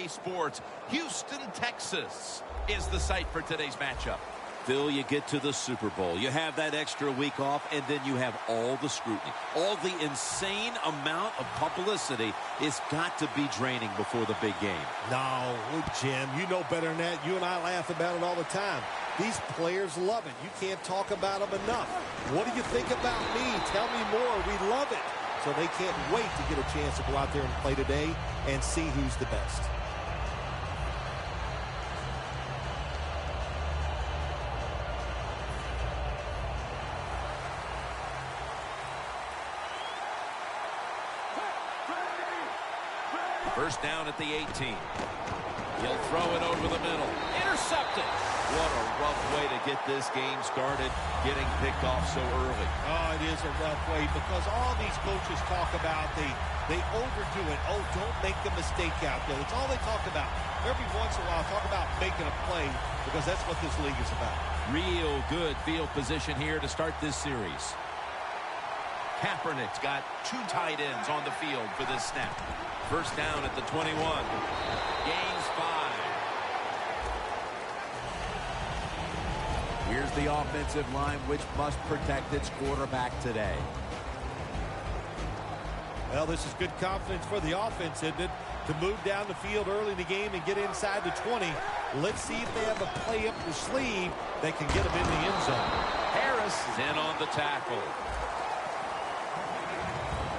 EA Sports. Houston, Texas is the site for today's matchup. Phil, you get to the Super Bowl. You have that extra week off, and then you have all the scrutiny. All the insane amount of publicity. It's got to be draining before the big game. No, Jim, you know better than that. You and I laugh about it all the time. These players love it. You can't talk about them enough. What do you think about me? Tell me more. We love it. So they can't wait to get a chance to go out there and play today and see who's the best. First down at the 18. He'll throw it over the middle. Intercepted. What a rough way to get this game started, getting picked off so early. Oh, it is a rough way because all these coaches talk about, they overdo it. Oh, don't make a mistake out there. That's all they talk about. Every once in a while, talk about making a play because that's what this league is about. Real good field position here to start this series. Kaepernick's got two tight ends on the field for this snap. First down at the 21. Gains 5. Here's the offensive line, which must protect its quarterback today. Well, this is good confidence for the offense, isn't it? To move down the field early in the game and get inside the 20. Let's see if they have a play up their sleeve that can get them in the end zone. Harris is in on the tackle.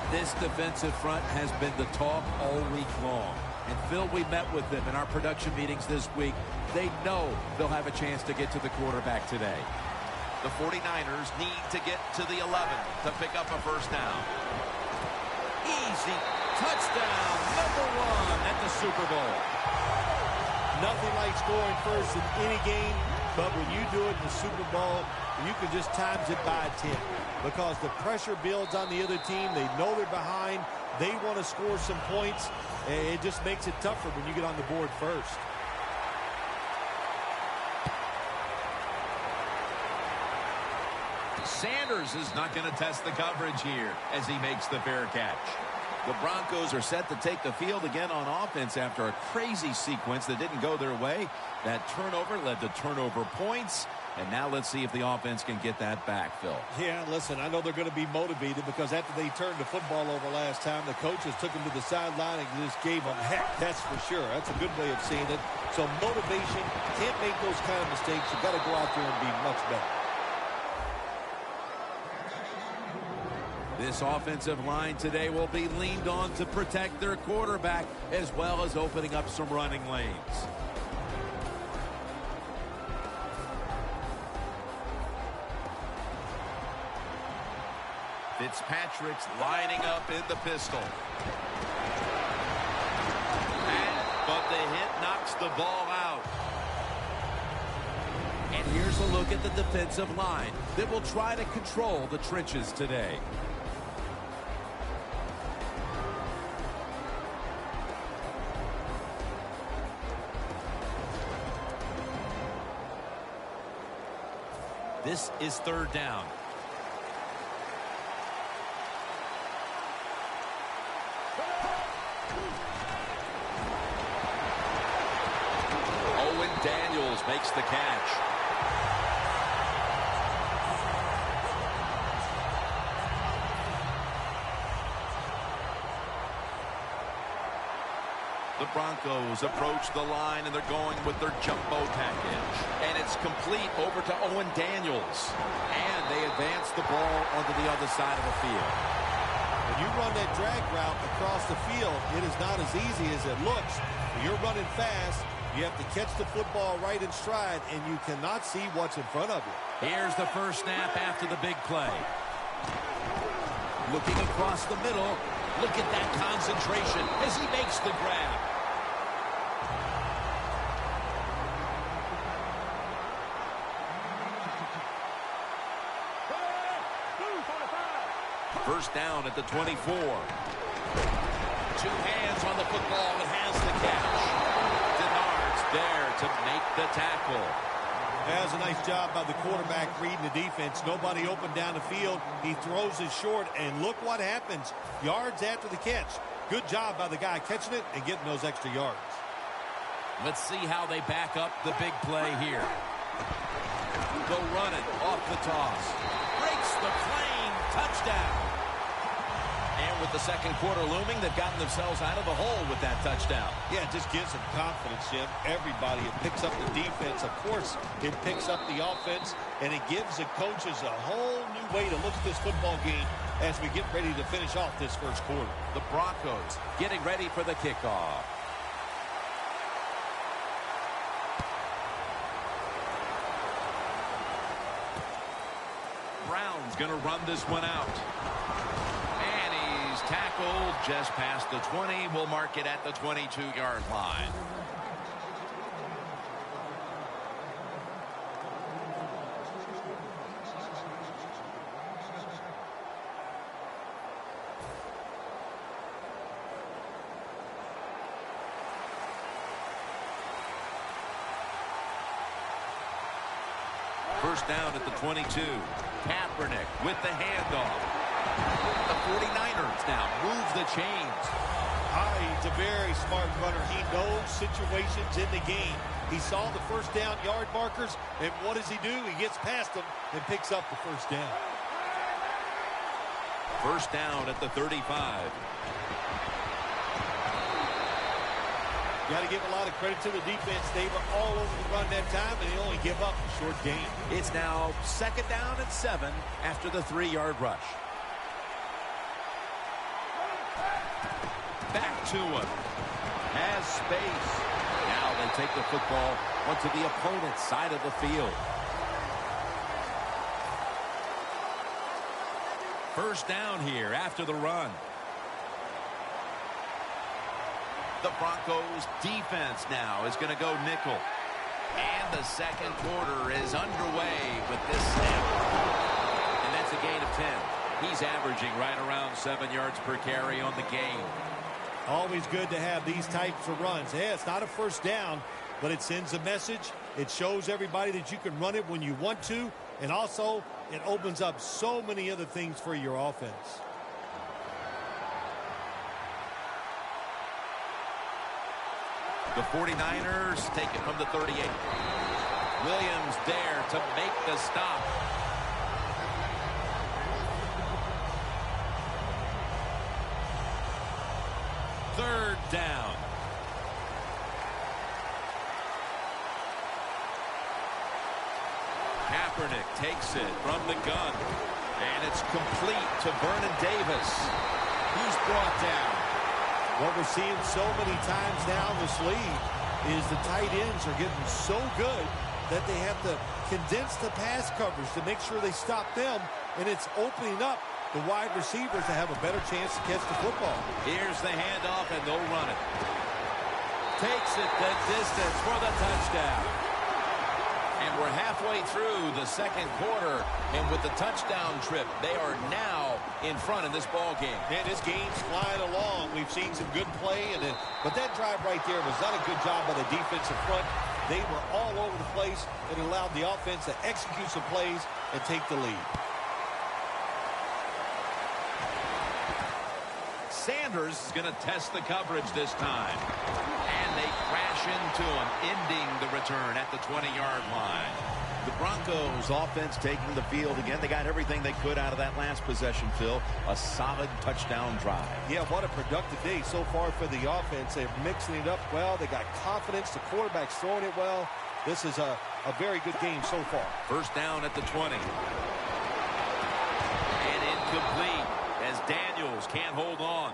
This defensive front has been the talk all week long. And, Phil, we met with them in our production meetings this week. They know they'll have a chance to get to the quarterback today. The 49ers need to get to the 11 to pick up a first down. Easy touchdown, #1 at the Super Bowl. Nothing like scoring first in any game, but when you do it in the Super Bowl, you can just times it by 10 because the pressure builds on the other team. They know they're behind. They want to score some points. It just makes it tougher when you get on the board first. Sanders is not going to test the coverage here as he makes the fair catch. The Broncos are set to take the field again on offense after a crazy sequence that didn't go their way. That turnover led to turnover points. And now let's see if the offense can get that back, Phil. Yeah, listen, I know they're going to be motivated because after they turned the football over last time, the coaches took them to the sideline and just gave them heck, that's for sure. That's a good way of seeing it. So motivation, can't make those kind of mistakes. You've got to go out there and be much better. This offensive line today will be leaned on to protect their quarterback as well as opening up some running lanes. Fitzpatrick's lining up in the pistol. But the hit knocks the ball out. And here's a look at the defensive line that will try to control the trenches today. This is third down. Owen Daniels makes the catch. The Broncos approach the line, and they're going with their jumbo package. And it's complete over to Owen Daniels. And they advance the ball onto the other side of the field. When you run that drag route across the field, it is not as easy as it looks. When you're running fast, you have to catch the football right in stride, and you cannot see what's in front of you. Here's the first snap after the big play. Looking across the middle. Look at that concentration as he makes the grab. First down at the 24. Two hands on the football and has the catch. Denard's there to make the tackle. That was a nice job by the quarterback reading the defense. Nobody open down the field. He throws it short, and look what happens. Yards after the catch. Good job by the guy catching it and getting those extra yards. Let's see how they back up the big play here. Go run it off the toss. Breaks the plane. Touchdown. And with the second quarter looming, they've gotten themselves out of the hole with that touchdown. Yeah, it just gives them confidence, Jim. Everybody, it picks up the defense. Of course, it picks up the offense, and it gives the coaches a whole new way to look at this football game as we get ready to finish off this first quarter. The Broncos getting ready for the kickoff. Brown's going to run this one out. And he's tackled just past the 20. We'll mark it at the 22-yard line. First down at the 22. Kaepernick with the handoff. The 49ers now move the chains. He's a very smart runner. He knows situations in the game. He saw the first down yard markers, and what does he do? He gets past them and picks up the first down. First down at the 35. Got to give a lot of credit to the defense. They were all over the run that time, and they only give up a short gain. It's now second down and 7 after the 3-yard rush. Back to him. Has space. Now they take the football onto the opponent's side of the field. First down here after the run. The Broncos defense now is going to go nickel. And the second quarter is underway with this snap. And that's a gain of 10. He's averaging right around 7 yards per carry on the game. Always good to have these types of runs. Yeah, it's not a first down, but it sends a message. It shows everybody that you can run it when you want to. And also, it opens up so many other things for your offense. The 49ers take it from the 38. Williams there to make the stop. Third down. Kaepernick takes it from the gun. And it's complete to Vernon Davis. Who's brought down. What we're seeing so many times now in this league is the tight ends are getting so good that they have to condense the pass coverage to make sure they stop them, and it's opening up the wide receivers to have a better chance to catch the football. Here's the handoff, and they'll run it. Takes it the distance for the touchdown. And we're halfway through the second quarter, and with the touchdown trip, they are now in front in this ball game. Man, this game's flying along. We've seen some good play, but that drive right there was not a good job by the defensive front. They were all over the place and allowed the offense to execute some plays and take the lead. Sanders is going to test the coverage this time. And they crash into him, ending the return at the 20-yard line. The Broncos offense taking the field again. They got everything they could out of that last possession, Phil. A solid touchdown drive. Yeah, what a productive day so far for the offense. They're mixing it up well. They got confidence. The quarterback's throwing it well. This is a very good game so far. First down at the 20. And incomplete as Daniels can't hold on.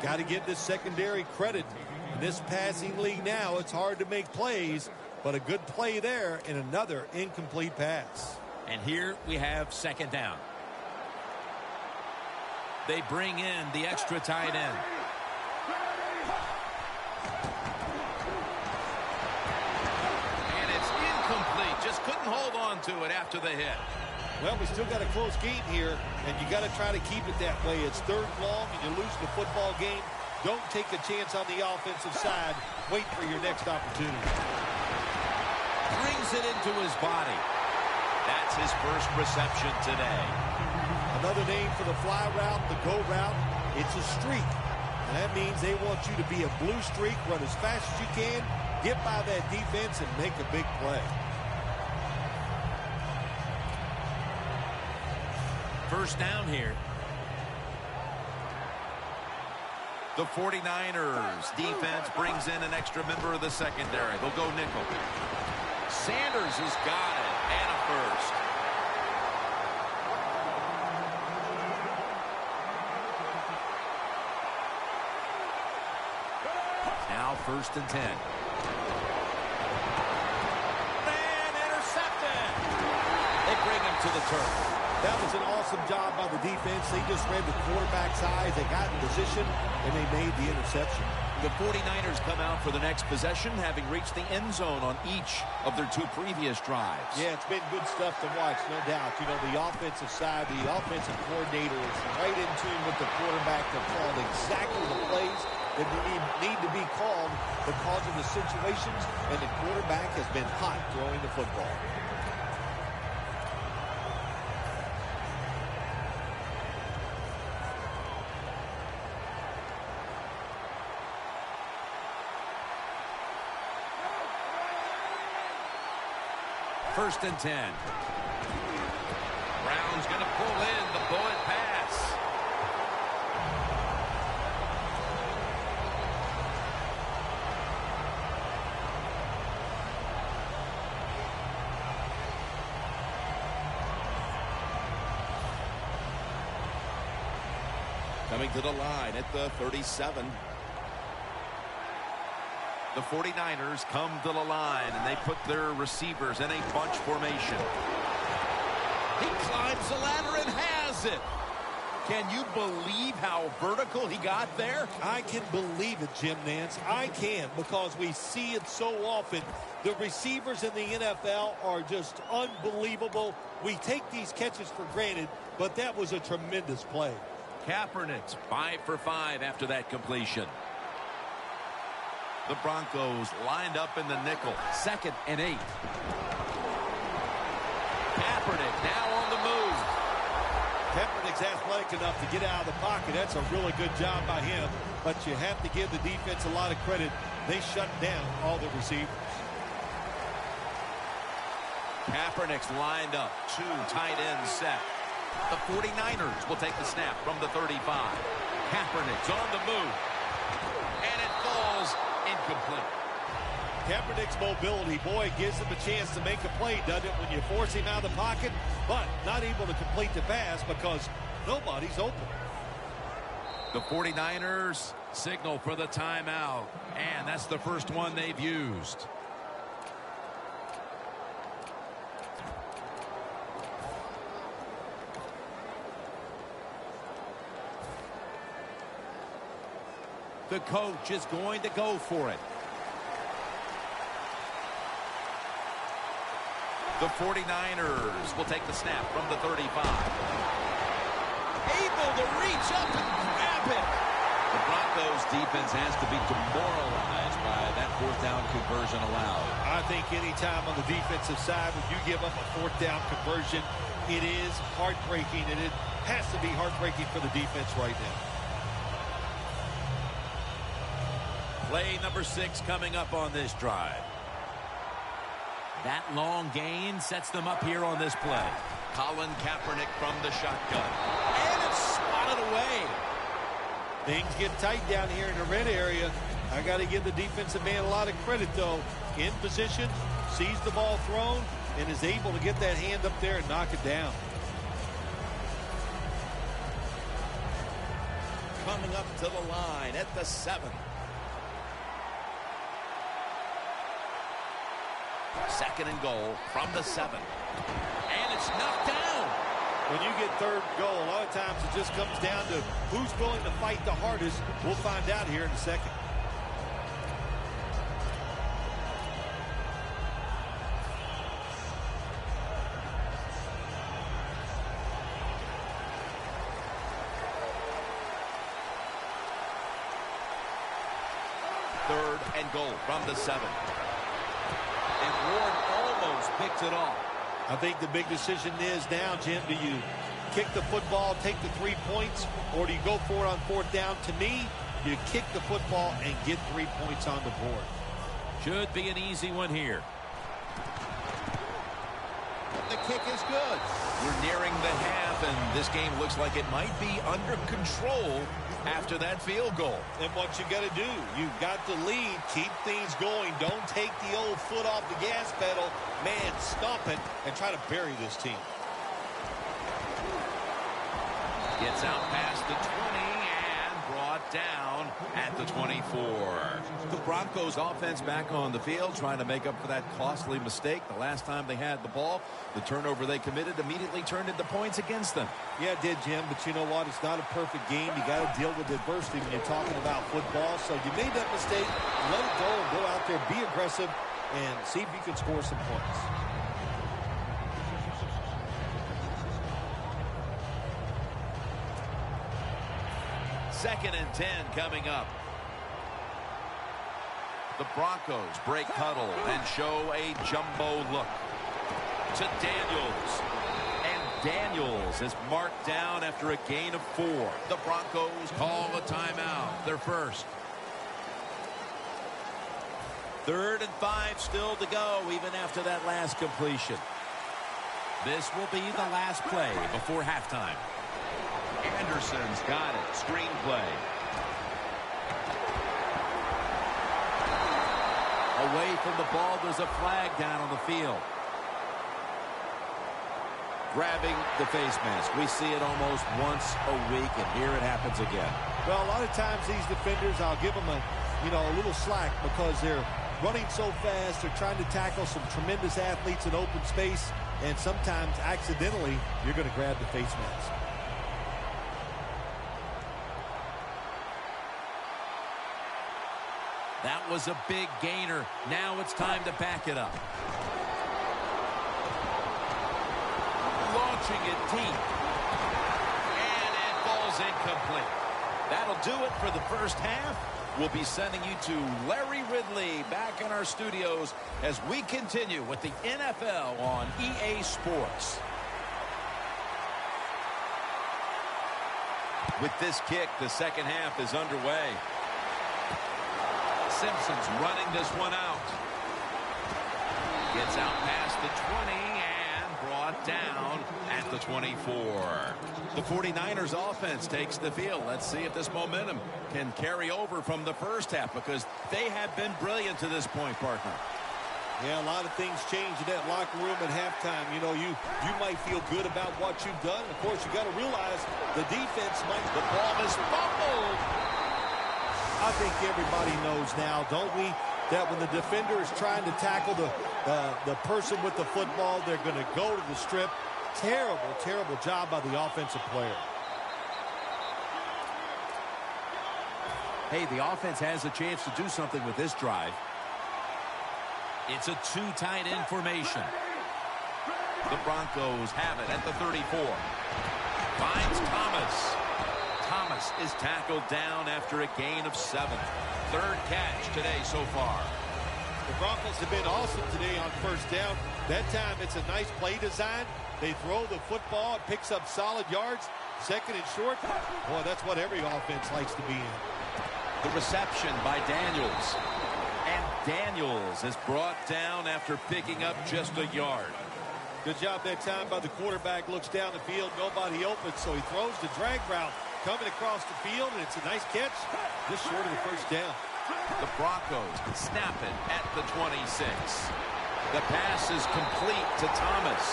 Got to give this secondary credit. In this passing league now, it's hard to make plays, but a good play there and another incomplete pass. And here we have second down. They bring in the extra tight end. And it's incomplete. Just couldn't hold on to it after the hit. Well, we still got a close game here, and you got to try to keep it that way. It's third and long, and you lose the football game. Don't take a chance on the offensive side. Wait for your next opportunity. Brings it into his body. That's his first reception today. Another name for the fly route, the go route, it's a streak. And that means they want you to be a blue streak, run as fast as you can, get by that defense and make a big play. First down here. The 49ers defense brings in an extra member of the secondary. They'll go nickel. Sanders has got it, and a first. Now 1st and 10. And intercepted. They bring him to the turf. That was an awesome job by the defense. They just read the quarterback's eyes. They got in position, and they made the interception. The 49ers come out for the next possession, having reached the end zone on each of their 2 previous drives. Yeah, it's been good stuff to watch, no doubt. You know, the offensive side, the offensive coordinator is right in tune with the quarterback to call exactly the plays that need to be called because of the situations, and the quarterback has been hot throwing the football. First and 10. Brown's going to pull in the bullet pass. Coming to the line at the 37. The 49ers come to the line, and they put their receivers in a bunch formation. He climbs the ladder and has it. Can you believe how vertical he got there? I can believe it, Jim Nance. I can, because we see it so often. The receivers in the NFL are just unbelievable. We take these catches for granted, but that was a tremendous play. Kaepernick's 5 for 5 after that completion. The Broncos lined up in the nickel. 2nd and 8. Kaepernick now on the move. Kaepernick's athletic enough to get out of the pocket. That's a really good job by him. But you have to give the defense a lot of credit. They shut down all the receivers. Kaepernick's lined up. 2 tight ends set. The 49ers will take the snap from the 35. Kaepernick's on the move. And it falls incomplete. Kaepernick's mobility, boy, gives him a chance to make a play, doesn't it, when you force him out of the pocket, but not able to complete the pass because nobody's open. The 49ers signal for the timeout, and that's the first one they've used. The coach is going to go for it. The 49ers will take the snap from the 35. Able to reach up and grab it. The Broncos defense has to be demoralized by that 4th down conversion allowed. I think anytime on the defensive side when you give up a 4th down conversion, it is heartbreaking, and it has to be heartbreaking for the defense right now. Play number 6 coming up on this drive. That long gain sets them up here on this play. Colin Kaepernick from the shotgun. And it's swatted away. Things get tight down here in the red area. I got to give the defensive man a lot of credit, though. In position, sees the ball thrown, and is able to get that hand up there and knock it down. Coming up to the line at the 7. 2nd and goal from the 7. And it's knocked down. When you get 3rd goal, a lot of times it just comes down to who's willing to fight the hardest. We'll find out here in a second. Third and goal from the 7. And Ward almost picked it off. I think the big decision is now, Jim, do you kick the football, take the 3 points, or do you go for it on 4th down? To me, you kick the football and get 3 points on the board. Should be an easy one here. The kick is good. We're nearing the half, and this game looks like it might be under control after that field goal. And what you got to do, you've got the lead. Keep things going. Don't take the old foot off the gas pedal. Man, stomp it and try to bury this team. Gets out past the 20 and brought down at the 24. The Broncos offense back on the field trying to make up for that costly mistake. The last time they had the ball, the turnover they committed immediately turned into points against them. Yeah, it did, Jim, but you know what? It's not a perfect game. You got to deal with adversity when you're talking about football. So you made that mistake, let it go and go out there, be aggressive, and see if you can score some points. Second and 10 coming up. The Broncos break huddle and show a jumbo look to Daniels. And Daniels is marked down after a gain of 4. The Broncos call a timeout, their first. 3rd and 5 still to go, even after that last completion. This will be the last play before halftime. Anderson's got it. Screenplay. Away from the ball, there's a flag down on the field. Grabbing the face mask. We see it almost once a week, and here it happens again. Well, a lot of times these defenders, I'll give them a little slack because they're running so fast. They're trying to tackle some tremendous athletes in open space, and sometimes accidentally you're going to grab the face mask. That was a big gainer. Now it's time to back it up. Launching it deep. And it falls incomplete. That'll do it for the first half. We'll be sending you to Larry Ridley back in our studios as we continue with the NFL on EA Sports. With this kick, the second half is underway. Simpson's running this one out. Gets out past the 20 and brought down at the 24. The 49ers offense takes the field. Let's see if this momentum can carry over from the first half because they have been brilliant to this point, partner. Yeah, a lot of things change in that locker room at halftime. You know, you might feel good about what you've done. Of course, you got to realize the defense might. The ball is fumbled. I think everybody knows now, don't we, that when the defender is trying to tackle the person with the football, they're going to go to the strip. Terrible, terrible job by the offensive player. Hey, the offense has a chance to do something with this drive. It's a two-tight end formation. The Broncos have it at the 34. Finds Thomas. Thomas is tackled down after a gain of 7. Third catch today so far. The Broncos have been awesome today on first down. That time it's a nice play design. They throw the football. It picks up solid yards. Second and short. Boy, that's what every offense likes to be in. The reception by Daniels. And Daniels is brought down after picking up just a yard. Good job that time by the quarterback. Looks down the field. Nobody open, so he throws the drag route. Coming across the field, and it's a nice catch. Just short of the first down. The Broncos snap it at the 26. The pass is complete to Thomas.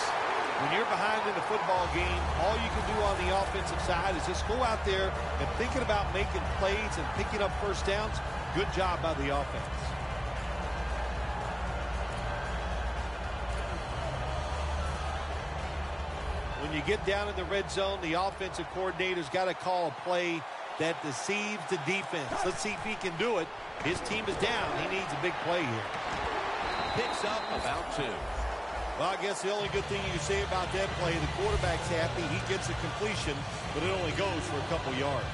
When you're behind in the football game, all you can do on the offensive side is just go out there and thinking about making plays and picking up first downs. Good job by the offense. When you get down in the red zone, the offensive coordinator's got to call a play that deceives the defense. Let's see if he can do it. His team is down. He needs a big play here. Picks up about 2. Well, I guess the only good thing you can say about that play, the quarterback's happy. He gets a completion, but it only goes for a couple yards.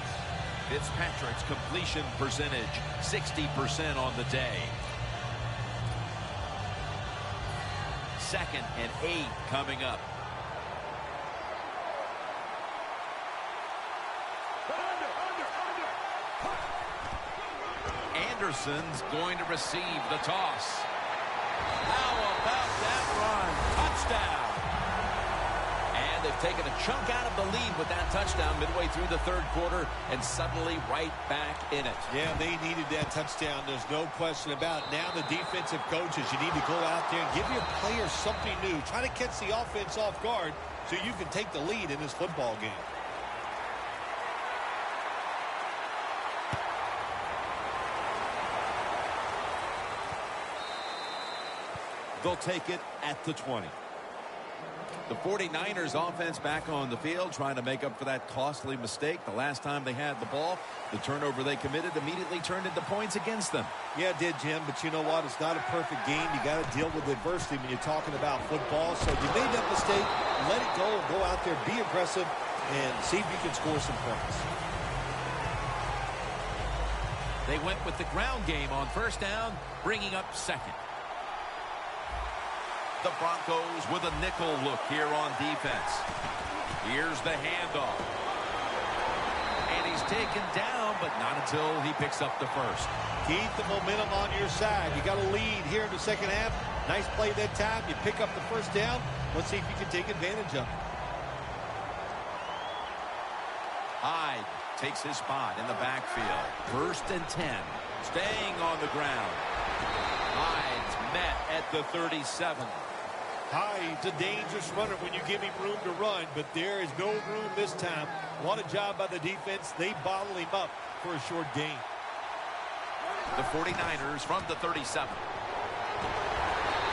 Fitzpatrick's completion percentage, 60% on the day. 2nd and 8 coming up. Jefferson's going to receive the toss. How about that run? Touchdown. And they've taken a chunk out of the lead with that touchdown midway through the third quarter and suddenly right back in it. Yeah, they needed that touchdown. There's no question about it. Now the defensive coaches, you need to go out there and give your players something new. Try to catch the offense off guard so you can take the lead in this football game. They'll take it at the 20. The 49ers offense back on the field trying to make up for that costly mistake. The last time they had the ball, the turnover they committed immediately turned into points against them. Yeah, it did, Jim, but you know what? It's not a perfect game. You got to deal with adversity when you're talking about football. So you made that mistake, let it go, and go out there, be aggressive, and see if you can score some points. They went with the ground game on first down, bringing up second. The Broncos with a nickel look here on defense. Here's the handoff. And he's taken down, but not until he picks up the first. Keep the momentum on your side. You got a lead here in the second half. Nice play that time. You pick up the first down. Let's see if you can take advantage of it. Hyde takes his spot in the backfield. 1st and 10. Staying on the ground. Hyde's met at the 37. Hyde's a dangerous runner when you give him room to run, but there is no room this time. What a job by the defense. They bottle him up for a short gain. The 49ers from the 37.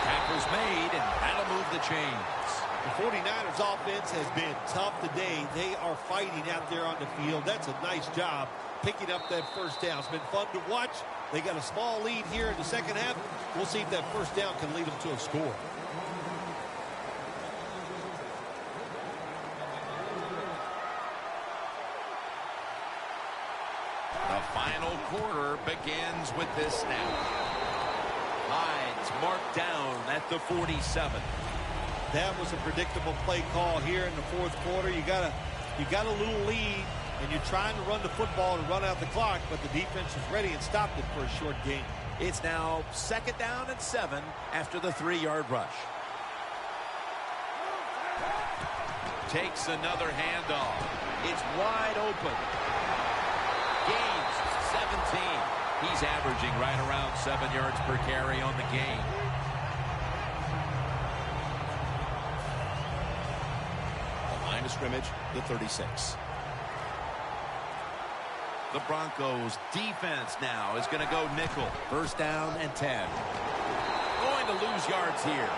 Tackle's made, and that'll move the chains. The 49ers offense has been tough today. They are fighting out there on the field. That's a nice job picking up that first down. It's been fun to watch. They got a small lead here in the second half. We'll see if that first down can lead them to a score. The final quarter begins with this snap. Hyde's marked down at the 47. That was a predictable play call here in the fourth quarter. You got a little lead, and you're trying to run the football and run out the clock, but the defense is ready and stopped it for a short gain. It's now 2nd down and 7 after the 3-yard rush. Takes another handoff. It's wide open. Gains 17. He's averaging right around 7 yards per carry on the game. The line of scrimmage, the 36. The Broncos defense now is going to go nickel. 1st down and 10. Going to lose yards here.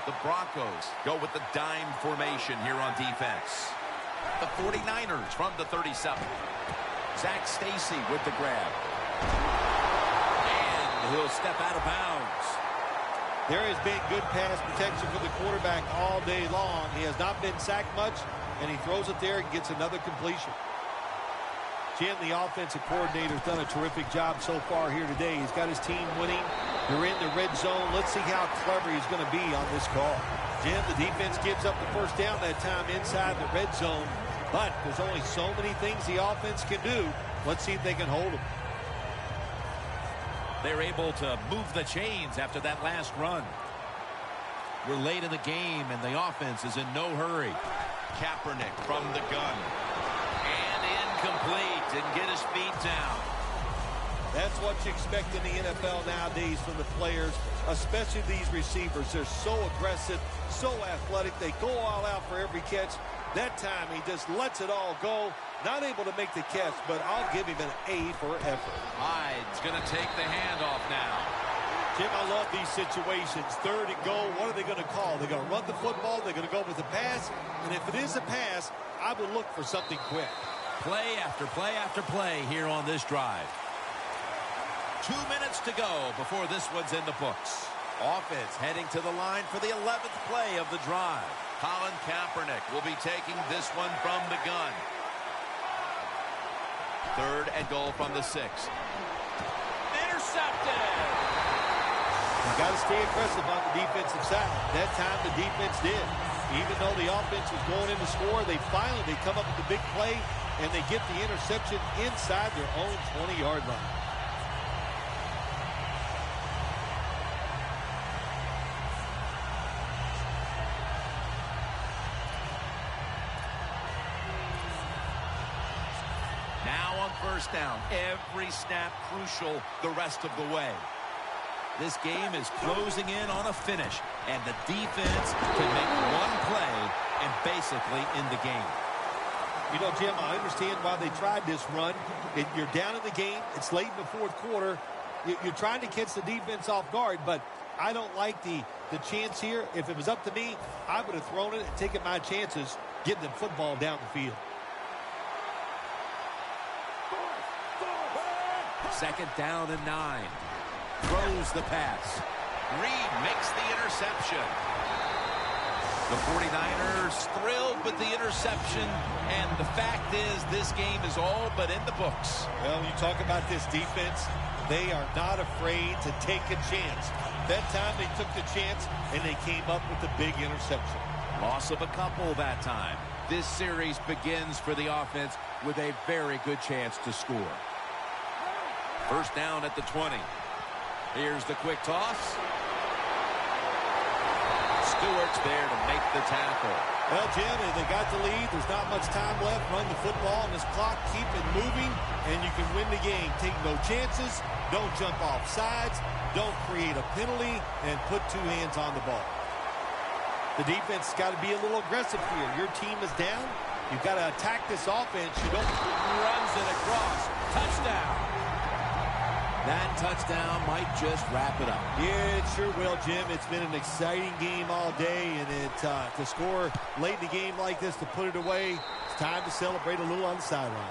The Broncos go with the dime formation here on defense. The 49ers from the 37. Zach Stacy with the grab. And he'll step out of bounds. There has been good pass protection for the quarterback all day long. He has not been sacked much, and he throws it there and gets another completion. Jim, the offensive coordinator, has done a terrific job so far here today. He's got his team winning. They're in the red zone. Let's see how clever he's going to be on this call. Jim, the defense gives up the first down that time inside the red zone. But there's only so many things the offense can do. Let's see if they can hold them. They're able to move the chains after that last run. We're late in the game, and the offense is in no hurry. Kaepernick from the gun. And incomplete. Didn't get his feet down. That's what you expect in the NFL nowadays from the players, especially these receivers. They're so aggressive, so athletic. They go all out for every catch. That time, he just lets it all go. Not able to make the catch, but I'll give him an A for effort. Hyde's going to take the handoff now. Jim, I love these situations. 3rd and goal. What are they going to call? They're going to run the football. They're going to go with the pass. And if it is a pass, I will look for something quick. Play after play after play here on this drive. 2 minutes to go before this one's in the books. Offense heading to the line for the 11th play of the drive. Colin Kaepernick will be taking this one from the gun. 3rd and goal from the 6. Intercepted. intercepted. You got to stay aggressive on the defensive side. That time the defense did. Even though the offense was going in to score, they come up with the big play, and they get the interception inside their own 20-yard line. Now on first down, every snap crucial the rest of the way. This game is closing in on a finish, and the defense can make one play and basically end the game. You know, Jim, I understand why they tried this run. You're down in the game. It's late in the fourth quarter. You're trying to catch the defense off guard, but I don't like the chance here. If it was up to me, I would have thrown it and taken my chances getting the football down the field. Second down and 9. Throws the pass. Reed makes the interception. The 49ers thrilled with the interception, and the fact is this game is all but in the books. Well, you talk about this defense, they are not afraid to take a chance. That time they took the chance, and they came up with a big interception. Loss of a couple that time. This series begins for the offense with a very good chance to score. First down at the 20. Here's the quick toss. Stewart's there to make the tackle. Well, Jim, they got the lead. There's not much time left. Run the football on this clock. Keep it moving, and you can win the game. Take no chances. Don't jump off sides. Don't create a penalty, and put two hands on the ball. The defense has got to be a little aggressive here. Your team is down. You've got to attack this offense. You don't. Runs it across. Touchdown. That touchdown might just wrap it up. Yeah, it sure will, Jim. It's been an exciting game all day, and to score late in the game like this, to put it away, it's time to celebrate a little on the sideline.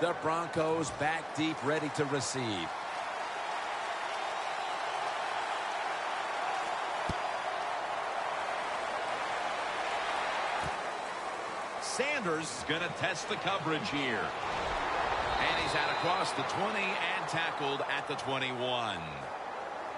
The Broncos back deep, ready to receive. Sanders is going to test the coverage here. And he's out across the 20 and tackled at the 21.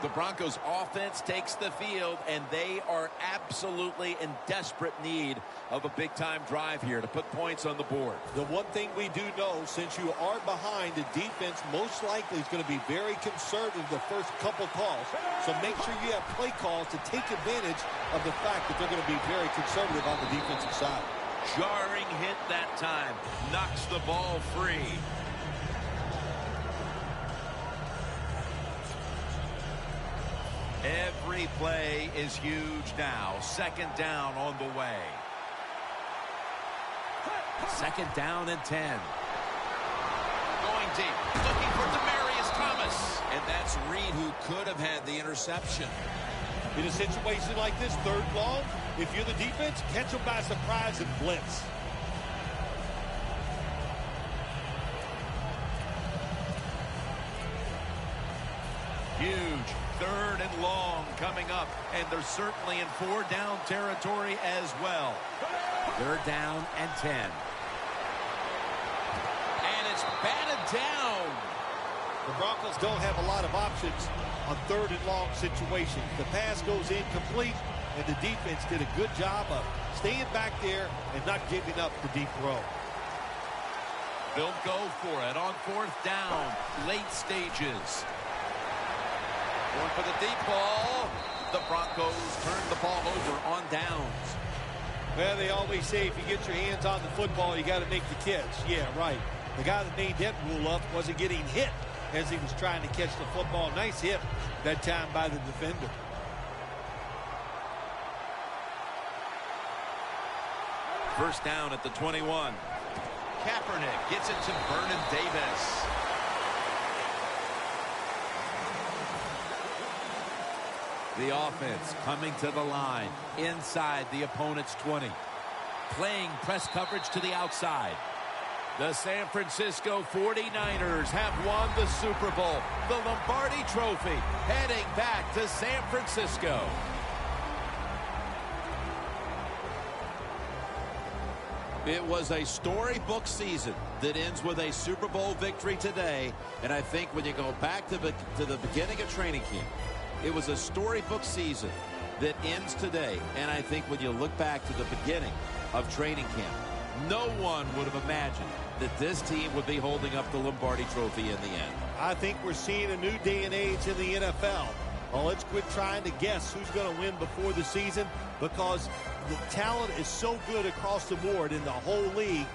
The Broncos offense takes the field, and they are absolutely in desperate need of a big-time drive here to put points on the board. The one thing we do know, since you are behind, the defense most likely is going to be very conservative the first couple calls. So make sure you have play calls to take advantage of the fact that they're going to be very conservative on the defensive side. Jarring hit that time. Knocks the ball free. Every play is huge now. Second down on the way. Second down and 10. Going deep. Looking for Demaryius Thomas. And that's Reed, who could have had the interception. In a situation like this, third long, if you're the defense, catch them by surprise and blitz. Huge third and long coming up, and they're certainly in 4-down territory as well. Third down and 10. And it's batted down. The Broncos don't have a lot of options on third and long situations. The pass goes incomplete, and the defense did a good job of staying back there and not giving up the deep throw. They'll go for it on fourth down, late stages. Going for the deep ball. The Broncos turn the ball over on downs. Well, they always say if you get your hands on the football, you got to make the catch. Yeah, right. The guy that made that rule up wasn't getting hit as he was trying to catch the football. Nice hit that time by the defender. First down at the 21. Kaepernick gets it to Vernon Davis. The offense coming to the line inside the opponent's 20. Playing press coverage to the outside. The San Francisco 49ers have won the Super Bowl. The Lombardi Trophy heading back to San Francisco. It was a storybook season that ends with a Super Bowl victory today. And I think when you go back to the beginning of training camp, it was a storybook season that ends today. And I think when you look back to the beginning of training camp, no one would have imagined that this team would be holding up the Lombardi Trophy in the end. I think we're seeing a new day and age in the NFL. Well, let's quit trying to guess who's going to win before the season, because the talent is so good across the board in the whole league.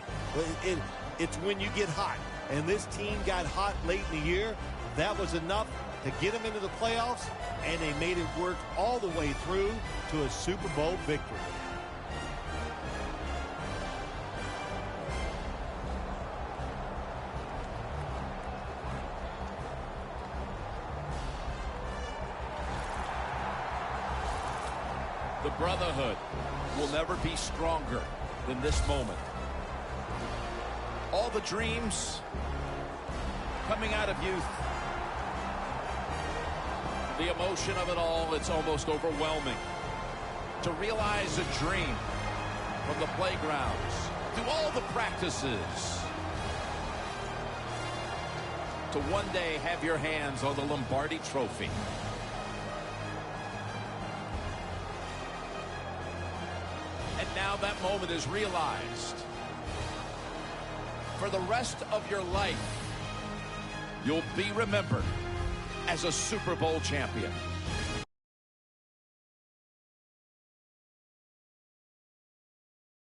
It's when you get hot. And this team got hot late in the year. That was enough to get them into the playoffs, and they made it work all the way through to a Super Bowl victory. The brotherhood will never be stronger than this moment. All the dreams coming out of youth. The emotion of it all, it's almost overwhelming. To realize a dream from the playgrounds to all the practices. To one day have your hands on the Lombardi Trophy. And now that moment is realized. For the rest of your life, you'll be remembered as a Super Bowl champion.